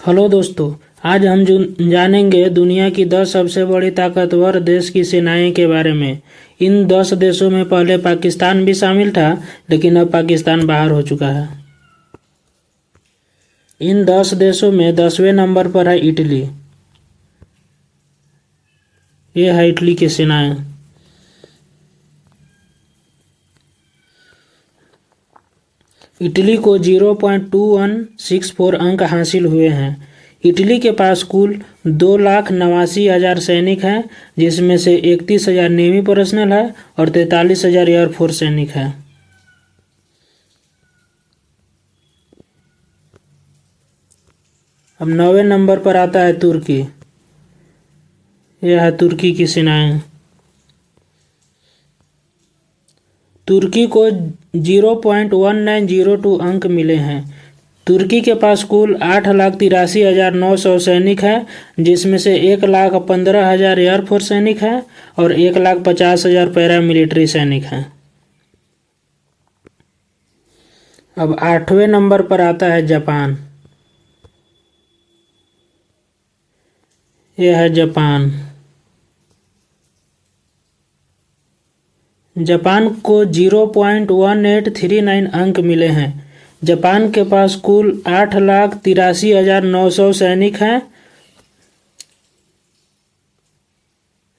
Hello दोस्तों, आज हम जानेंगे दुनिया की 10 सबसे बड़ी ताकतवर देश की सेनाएं के बारे में। इन 10 देशों में पहले पाकिस्तान भी शामिल था, लेकिन अब पाकिस्तान बाहर हो चुका है। इन 10 देशों में 10वें नंबर पर है इटली। ये है इटली की सेनाएं। इटली को 0.2164 अंक हासिल हुए हैं। इटली के पास कुल 2,89,000 सैनिक हैं, जिसमें से 31,000 नेवी पर्सनल है और 43,000 एयरफोर्स सैनिक है। अब 9वें नंबर पर आता है तुर्की। यह है तुर्की की सेनाएं। तुर्की को 0.1902 अंक मिले हैं। तुर्की के पास कुल 8,83,900 सैनिक हैं, जिसमें से 1,15,000 एयरफोर्स सैनिक हैं और 1,50,000 पैरामिलिट्री सैनिक हैं। अब 8वें नंबर पर आता है जापान। यह है जापान। जापान को 0.1839 अंक मिले हैं। जापान के पास कुल 8,83,900 सैनिक हैं,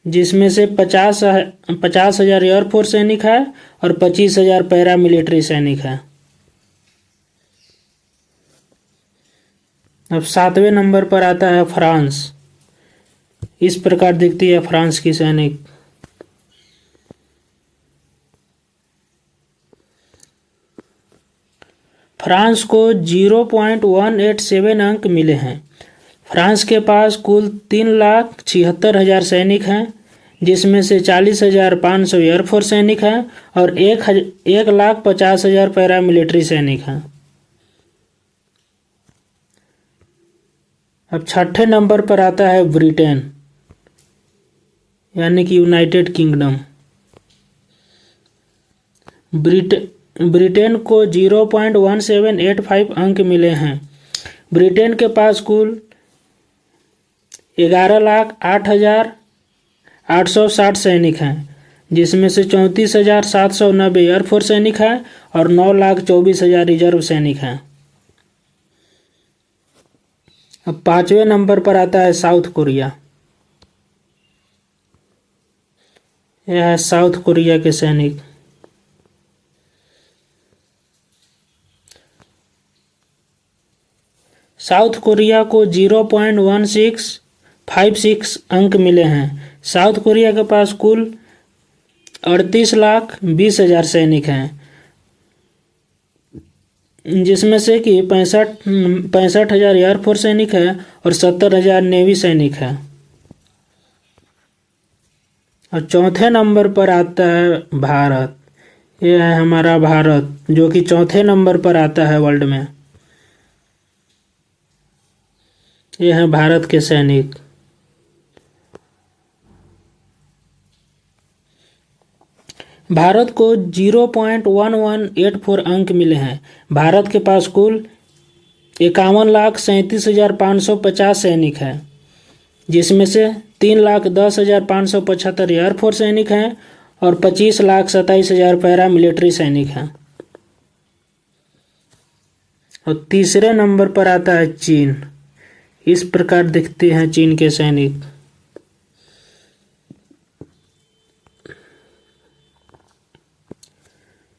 जिसमें से 50,000 एयरफोर्स सैनिक है और 25,000 पैरामिलिट्री सैनिक है। अब 7वें नंबर पर आता है फ्रांस। इस प्रकार दिखती है फ्रांस की सैनिक। फ्रांस को 0.187 अंक मिले हैं। फ्रांस के पास कुल 3,76,000 सैनिक हैं, जिसमें से 40,500 एयरफोर्स सैनिक हैं और 1,50,000 पैरामिलिट्री सैनिक हैं। अब 6ठे नंबर पर आता है ब्रिटेन, यानी कि यूनाइटेड किंगडम। ब्रिटेन को 0.1785 अंक मिले हैं। ब्रिटेन के पास कुल 11,08,860 सैनिक हैं, जिसमें से 34,790 एयरफोर्स सैनिक हैं और 9,24,000 रिजर्व सैनिक हैं। अब 5वें नंबर पर आता है साउथ कोरिया। यह है साउथ कोरिया के सैनिक। साउथ कोरिया को 0.1656 अंक मिले हैं। साउथ कोरिया के पास कुल 38,20,000 सैनिक हैं, जिसमें से कि 65,000 एयरफोर्स सैनिक है और 70,000 नेवी सैनिक है। और चौथे नंबर पर आता है भारत। यह है हमारा भारत, जो कि चौथे नंबर पर आता है वर्ल्ड में। यह है भारत के सैनिक। भारत को 0.1184 अंक मिले हैं। भारत के पास कुल 51,37,550 सैनिक हैं, जिसमें से 3,10,575 एयरफोर्स सैनिक हैं और 25,27,000 पैरामिलिट्री सैनिक हैं। और तीसरे नंबर पर आता है चीन। इस प्रकार दिखते हैं चीन के सैनिक।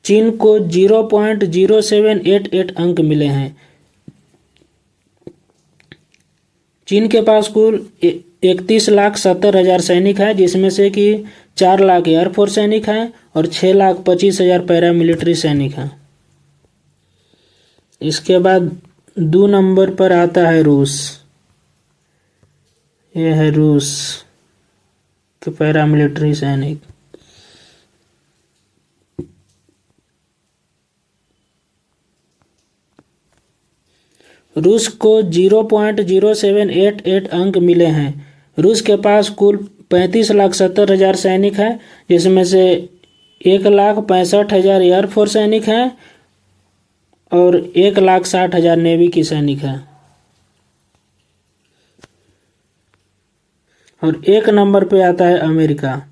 चीन को 0.0788 अंक मिले हैं। चीन के पास कुल 31,70,000 सैनिक है, जिसमें से कि 4 लाख एयरफोर्स सैनिक हैं और 6,25,000 पैरामिलिट्री सैनिक हैं। इसके बाद 2 नंबर पर आता है रूस। यह है रूस के पैरामिलिट्री सैनिक। रूस को 0.0788 अंक मिले हैं। रूस के पास कुल 35,70,000 सैनिक हैं, जिसमें से 1,65,000 एयरफोर्स सैनिक हैं और 1,60,000 नेवी की सैनिक हैं। और 1 नंबर पे आता है अमेरिका।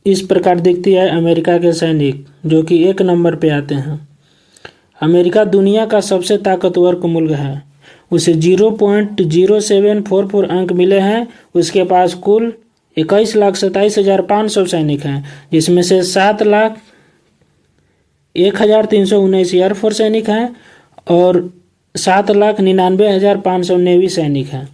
इस प्रकार दिखती है अमेरिका के सैनिक, जो कि 1 नंबर पे आते हैं। अमेरिका दुनिया का सबसे ताकतवर मुल्क है। उसे 0.0744 अंक मिले हैं। उसके पास कुल 21,27,500 सैनिक हैं, जिसमें से 7,01,319 एयरफोर्स सैनिक हैं और 7,99,500 नेवी सैनिक हैं।